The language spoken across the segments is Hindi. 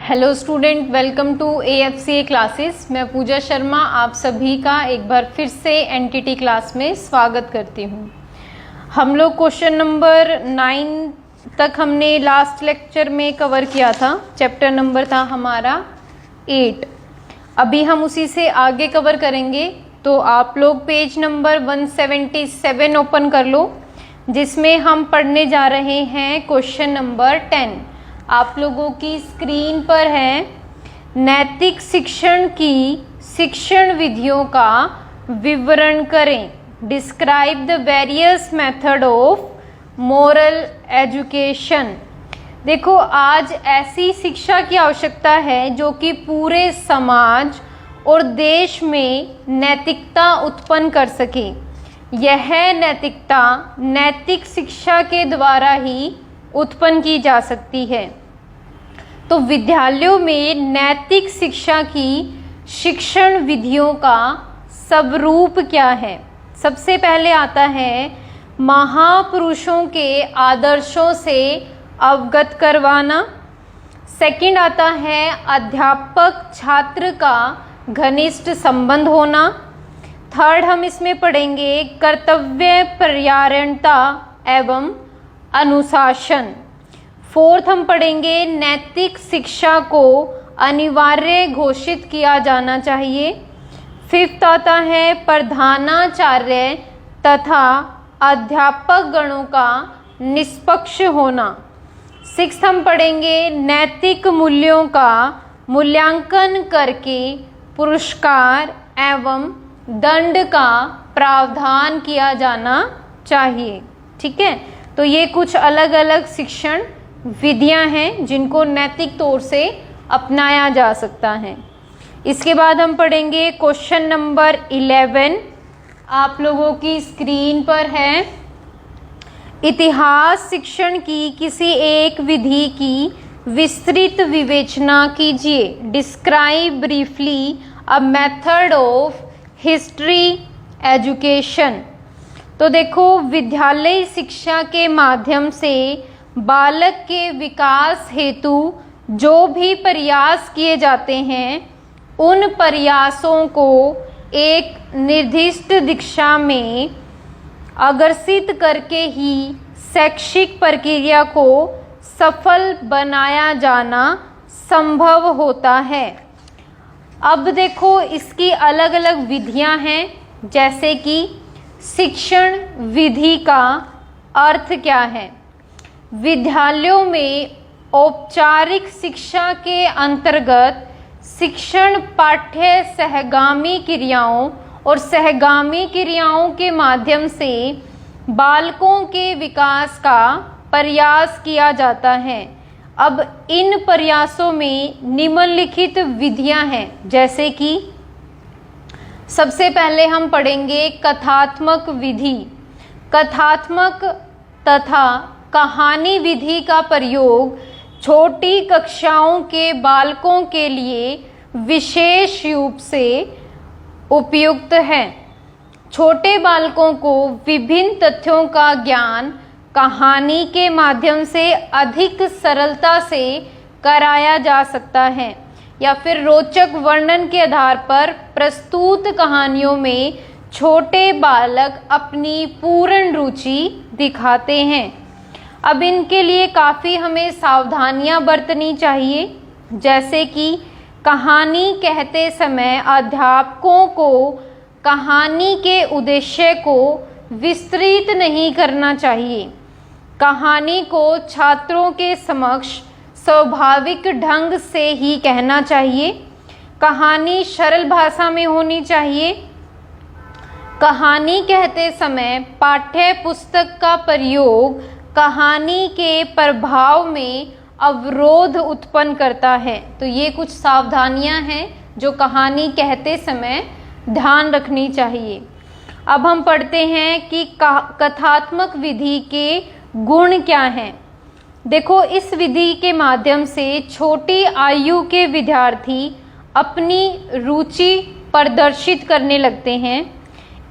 Hello student, welcome to AFCA classes. मैं पूजा शर्मा आप सभी का एक बार फिर से एनटीटी क्लास में स्वागत करती हूँ। हम लोग क्वेश्चन नंबर 9 तक हमने लास्ट लेक्चर में कवर किया था। चैप्टर नंबर था हमारा 8। अभी हम उसी से आगे कवर करेंगे। तो आप लोग पेज नंबर 177 ओपन कर लो, जिसमें हम पढ़ने जा रहे हैं क्वेश्चन नंबर 10। आप लोगों की स्क्रीन पर है नैतिक शिक्षण की शिक्षण विधियों का विवरण करें। Describe the various method of moral education. देखो, आज ऐसी शिक्षा की आवश्यकता है जो कि पूरे समाज और देश में नैतिकता उत्पन्न कर सके। यह नैतिकता नैतिक शिक्षा के द्वारा ही उत्पन्न की जा सकती है। तो विद्यालयों में नैतिक शिक्षा की शिक्षण विधियों का स्वरूप क्या है? सबसे पहले आता है महापुरुषों के आदर्शों से अवगत करवाना। सेकंड आता है अध्यापक छात्र का घनिष्ठ संबंध होना। थर्ड हम इसमें पढ़ेंगे कर्तव्य परायणता एवं अनुशासन। फोर्थ हम पढ़ेंगे नैतिक शिक्षा को अनिवार्य घोषित किया जाना चाहिए। फिफ्थ आता है प्रधानाचार्य तथा अध्यापक गणों का निष्पक्ष होना। सिक्स्थ हम पढ़ेंगे नैतिक मूल्यों का मूल्यांकन करके पुरस्कार एवं दंड का प्रावधान किया जाना चाहिए। ठीक है, तो ये कुछ अलग अलग शिक्षण विधियां हैं जिनको नैतिक तौर से अपनाया जा सकता है। इसके बाद हम पढ़ेंगे क्वेश्चन नंबर 11। आप लोगों की स्क्रीन पर है इतिहास शिक्षण की किसी एक विधि की विस्तृत विवेचना कीजिए। Describe briefly a method of history education. तो देखो, विद्यालय शिक्षा के माध्यम से बालक के विकास हेतु जो भी प्रयास किए जाते हैं, उन प्रयासों को एक निर्दिष्ट दिशा में अग्रसित करके ही शैक्षिक प्रक्रिया को सफल बनाया जाना संभव होता है। अब देखो, इसकी अलग अलग विधियां हैं, जैसे कि शिक्षण विधि का अर्थ क्या है। विद्यालयों में औपचारिक शिक्षा के अंतर्गत शिक्षण पाठ्य सहगामी क्रियाओं और सहगामी क्रियाओं के माध्यम से बालकों के विकास का प्रयास किया जाता है। अब इन प्रयासों में निम्नलिखित विधियां हैं, जैसे कि सबसे पहले हम पढ़ेंगे कथात्मक विधि। कथात्मक तथा कहानी विधि का प्रयोग छोटी कक्षाओं के बालकों के लिए विशेष रूप से उपयुक्त है। छोटे बालकों को विभिन्न तथ्यों का ज्ञान कहानी के माध्यम से अधिक सरलता से कराया जा सकता है, या फिर रोचक वर्णन के आधार पर प्रस्तुत कहानियों में छोटे बालक अपनी पूर्ण रुचि दिखाते हैं। अब इनके लिए काफ़ी हमें सावधानियां बरतनी चाहिए, जैसे कि कहानी कहते समय अध्यापकों को कहानी के उद्देश्य को विस्तृत नहीं करना चाहिए। कहानी को छात्रों के समक्ष स्वाभाविक ढंग से ही कहना चाहिए। कहानी सरल भाषा में होनी चाहिए। कहानी कहते समय पाठ्य पुस्तक का प्रयोग कहानी के प्रभाव में अवरोध उत्पन्न करता है। तो ये कुछ सावधानियां हैं जो कहानी कहते समय ध्यान रखनी चाहिए। अब हम पढ़ते हैं कि कथात्मक विधि के गुण क्या हैं। देखो, इस विधि के माध्यम से छोटी आयु के विद्यार्थी अपनी रुचि प्रदर्शित करने लगते हैं।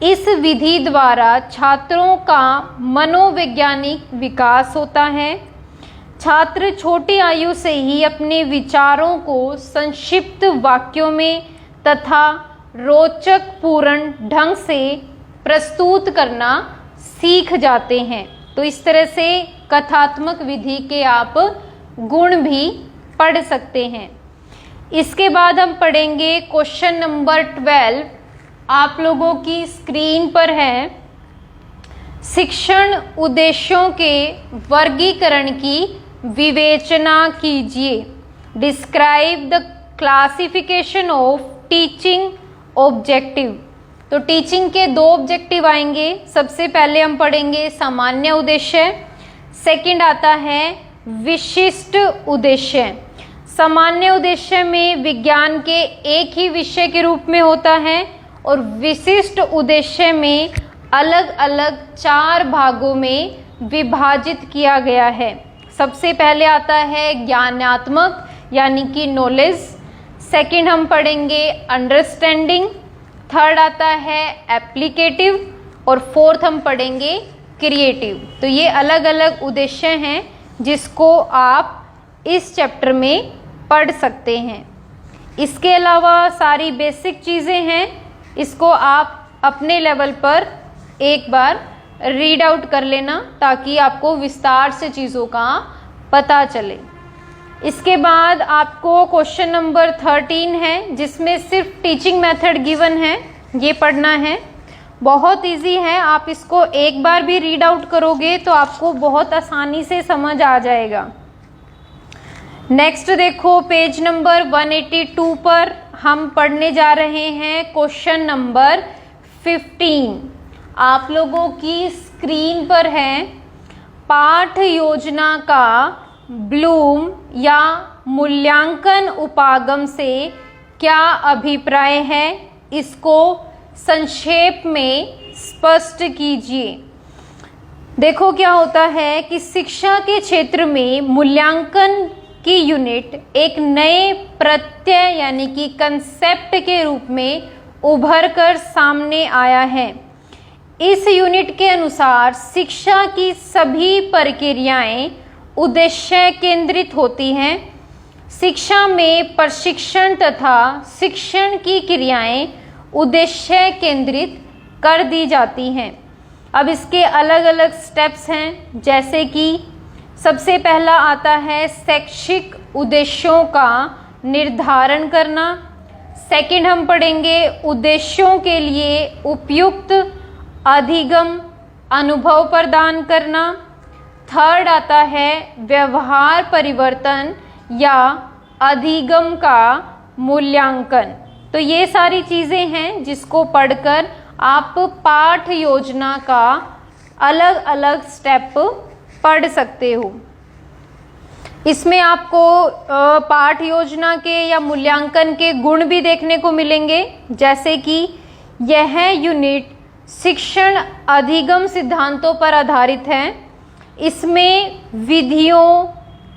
इस विधि द्वारा छात्रों का मनोवैज्ञानिक विकास होता है। छात्र छोटी आयु से ही अपने विचारों को संक्षिप्त वाक्यों में तथा रोचक पूर्ण ढंग से प्रस्तुत करना सीख जाते हैं। तो इस तरह से कथात्मक विधि के आप गुण भी पढ़ सकते हैं। इसके बाद हम पढ़ेंगे क्वेश्चन नंबर 12, आप लोगों की स्क्रीन पर है। शिक्षण उद्देश्यों के वर्गीकरण की विवेचना कीजिए। Describe the classification of teaching objective. तो टीचिंग के दो ऑब्जेक्टिव आएंगे। सबसे पहले हम पढ़ेंगे सामान्य उद्देश्य, सेकंड आता है विशिष्ट उद्देश्य। सामान्य उद्देश्य में विज्ञान के एक ही विषय के रूप में होता है और विशिष्ट उद्देश्य में अलग अलग 4 भागों में विभाजित किया गया है। सबसे पहले आता है ज्ञानात्मक यानी कि नॉलेज, सेकंड हम पढ़ेंगे अंडरस्टैंडिंग, थर्ड आता है एप्लीकेटिव और फोर्थ हम पढ़ेंगे क्रिएटिव। तो ये अलग अलग उद्देश्य हैं जिसको आप इस चैप्टर में पढ़ सकते हैं। इसके अलावा सारी बेसिक चीज़ें हैं, इसको आप अपने लेवल पर एक बार रीड आउट कर लेना ताकि आपको विस्तार से चीज़ों का पता चले। इसके बाद आपको क्वेश्चन नंबर 13 है जिसमें सिर्फ टीचिंग मेथड गिवन है, ये पढ़ना है। बहुत इजी है, आप इसको एक बार भी रीड आउट करोगे तो आपको बहुत आसानी से समझ आ जाएगा। नेक्स्ट देखो पेज नंबर 182 पर हम पढ़ने जा रहे हैं क्वेश्चन नंबर 15। आप लोगों की स्क्रीन पर है पाठ योजना का ब्लूम या मूल्यांकन उपागम से क्या अभिप्राय है, इसको संक्षेप में स्पष्ट कीजिए। देखो क्या होता है कि शिक्षा के क्षेत्र में मूल्यांकन की यूनिट एक नए प्रत्यय यानी कि कंसेप्ट के रूप में उभर कर सामने आया है। इस यूनिट के अनुसार शिक्षा की सभी प्रक्रियाएं उद्देश्य केंद्रित होती हैं। शिक्षा में प्रशिक्षण तथा शिक्षण की क्रियाएं उद्देश्य केंद्रित कर दी जाती हैं। अब इसके अलग अलग स्टेप्स हैं, जैसे कि सबसे पहला आता है शैक्षिक उद्देश्यों का निर्धारण करना। सेकंड हम पढ़ेंगे उद्देश्यों के लिए उपयुक्त अधिगम अनुभव प्रदान करना। थर्ड आता है व्यवहार परिवर्तन या अधिगम का मूल्यांकन। तो ये सारी चीज़ें हैं जिसको पढ़कर आप पाठ योजना का अलग अलग स्टेप पढ़ सकते हो। इसमें आपको पाठ योजना के या मूल्यांकन के गुण भी देखने को मिलेंगे, जैसे कि यह यूनिट शिक्षण अधिगम सिद्धांतों पर आधारित है। इसमें विधियों,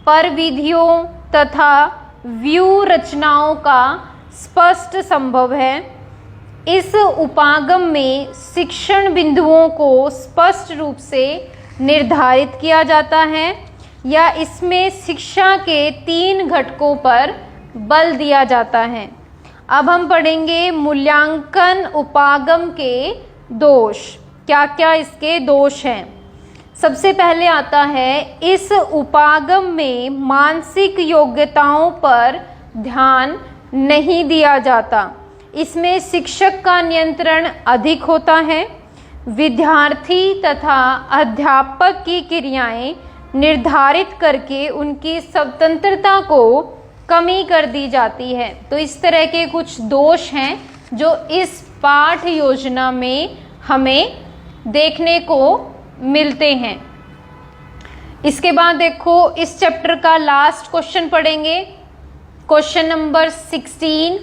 परविधियों तथा व्यू रचनाओं का स्पष्ट संभव है। इस उपागम में शिक्षण बिंदुओं को स्पष्ट रूप से निर्धारित किया जाता है या इसमें शिक्षा के 3 घटकों पर बल दिया जाता है। अब हम पढ़ेंगे मूल्यांकन उपागम के दोष, क्या क्या इसके दोष हैं। सबसे पहले आता है इस उपागम में मानसिक योग्यताओं पर ध्यान नहीं दिया जाता। इसमें शिक्षक का नियंत्रण अधिक होता है। विद्यार्थी तथा अध्यापक की क्रियाएं निर्धारित करके उनकी स्वतंत्रता को कमी कर दी जाती है। तो इस तरह के कुछ दोष हैं जो इस पाठ योजना में हमें देखने को मिलते हैं। इसके बाद देखो इस चैप्टर का लास्ट क्वेश्चन पढ़ेंगे, क्वेश्चन नंबर 16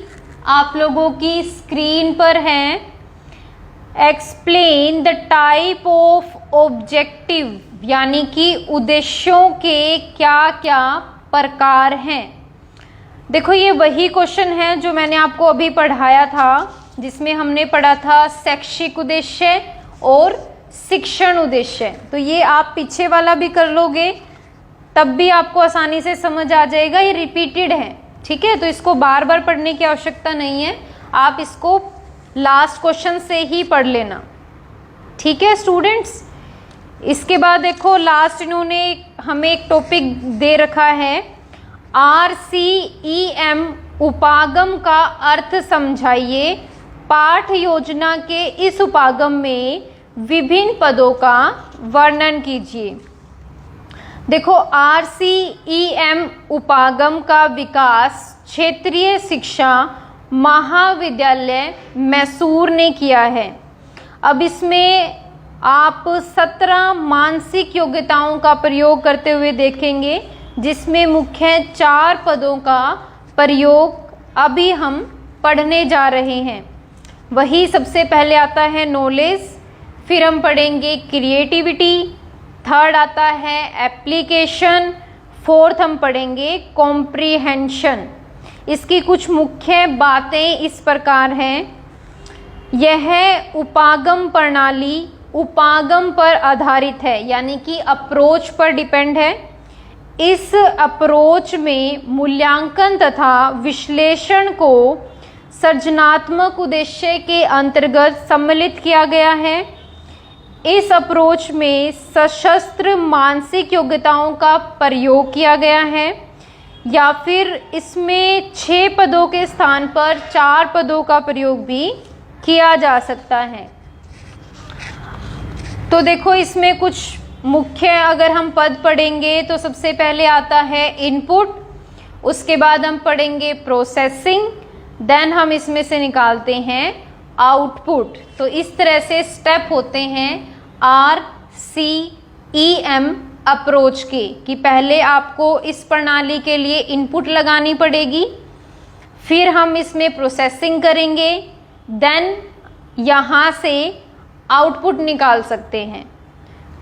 आप लोगों की स्क्रीन पर है। Explain the type of objective, यानी कि उद्देश्यों के क्या क्या प्रकार हैं। देखो ये वही क्वेश्चन है जो मैंने आपको अभी पढ़ाया था, जिसमें हमने पढ़ा था शैक्षिक उद्देश्य और शिक्षण उद्देश्य। तो ये आप पीछे वाला भी कर लोगे तब भी आपको आसानी से समझ आ जाएगा, ये रिपीटेड है, ठीक है। तो इसको बार बार पढ़ने की आवश्यकता नहीं है, आप इसको लास्ट क्वेश्चन से ही पढ़ लेना, ठीक है स्टूडेंट्स। इसके बाद देखो लास्ट इन्होंने हमें एक टॉपिक दे रखा है, RCEM उपागम का अर्थ समझाइए। पाठ योजना के इस उपागम में विभिन्न पदों का वर्णन कीजिए। देखो RCEM उपागम का विकास क्षेत्रीय शिक्षा महाविद्यालय मैसूर ने किया है। अब इसमें आप 17 मानसिक योग्यताओं का प्रयोग करते हुए देखेंगे, जिसमें मुख्य 4 पदों का प्रयोग अभी हम पढ़ने जा रहे हैं। वही सबसे पहले आता है नॉलेज, फिर हम पढ़ेंगे क्रिएटिविटी, थर्ड आता है एप्लीकेशन, फोर्थ हम पढ़ेंगे कॉम्प्रीहेंशन। इसकी कुछ मुख्य बातें इस प्रकार हैं। यह उपागम प्रणाली उपागम पर आधारित है, यानी कि अप्रोच पर डिपेंड है। इस अप्रोच में मूल्यांकन तथा विश्लेषण को सृजनात्मक उद्देश्य के अंतर्गत सम्मिलित किया गया है। इस अप्रोच में सशस्त्र मानसिक योग्यताओं का प्रयोग किया गया है, या फिर इसमें 6 पदों के स्थान पर 4 पदों का प्रयोग भी किया जा सकता है। तो देखो इसमें कुछ मुख्य अगर हम पद पढ़ेंगे तो सबसे पहले आता है इनपुट, उसके बाद हम पढ़ेंगे प्रोसेसिंग, देन हम इसमें से निकालते हैं आउटपुट। तो इस तरह से स्टेप होते हैं RCEM अप्रोच के, कि पहले आपको इस प्रणाली के लिए इनपुट लगानी पड़ेगी, फिर हम इसमें प्रोसेसिंग करेंगे, देन यहाँ से आउटपुट निकाल सकते हैं,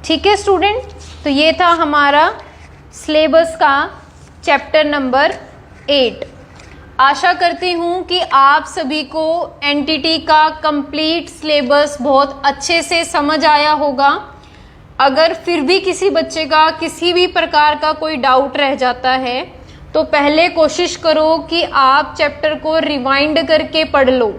ठीक है स्टूडेंट। तो ये था हमारा सिलेबस का चैप्टर नंबर 8। आशा करती हूँ कि आप सभी को एनटीटी का कंप्लीट सिलेबस बहुत अच्छे से समझ आया होगा। अगर फिर भी किसी बच्चे का किसी भी प्रकार का कोई डाउट रह जाता है तो पहले कोशिश करो कि आप चैप्टर को रिवाइंड करके पढ़ लो।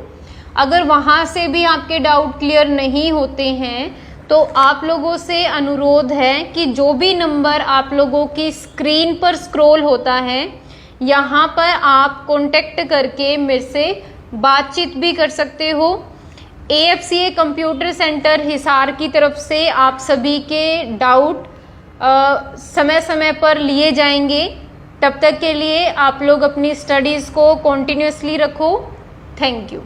अगर वहाँ से भी आपके डाउट क्लियर नहीं होते हैं तो आप लोगों से अनुरोध है कि जो भी नंबर आप लोगों की स्क्रीन पर स्क्रॉल होता है, यहाँ पर आप कांटेक्ट करके मेरे से बातचीत भी कर सकते हो। AFCA कंप्यूटर सेंटर हिसार की तरफ से आप सभी के डाउट समय समय पर लिए जाएंगे। तब तक के लिए आप लोग अपनी स्टडीज़ को कॉन्टिन्यूसली रखो। Thank you.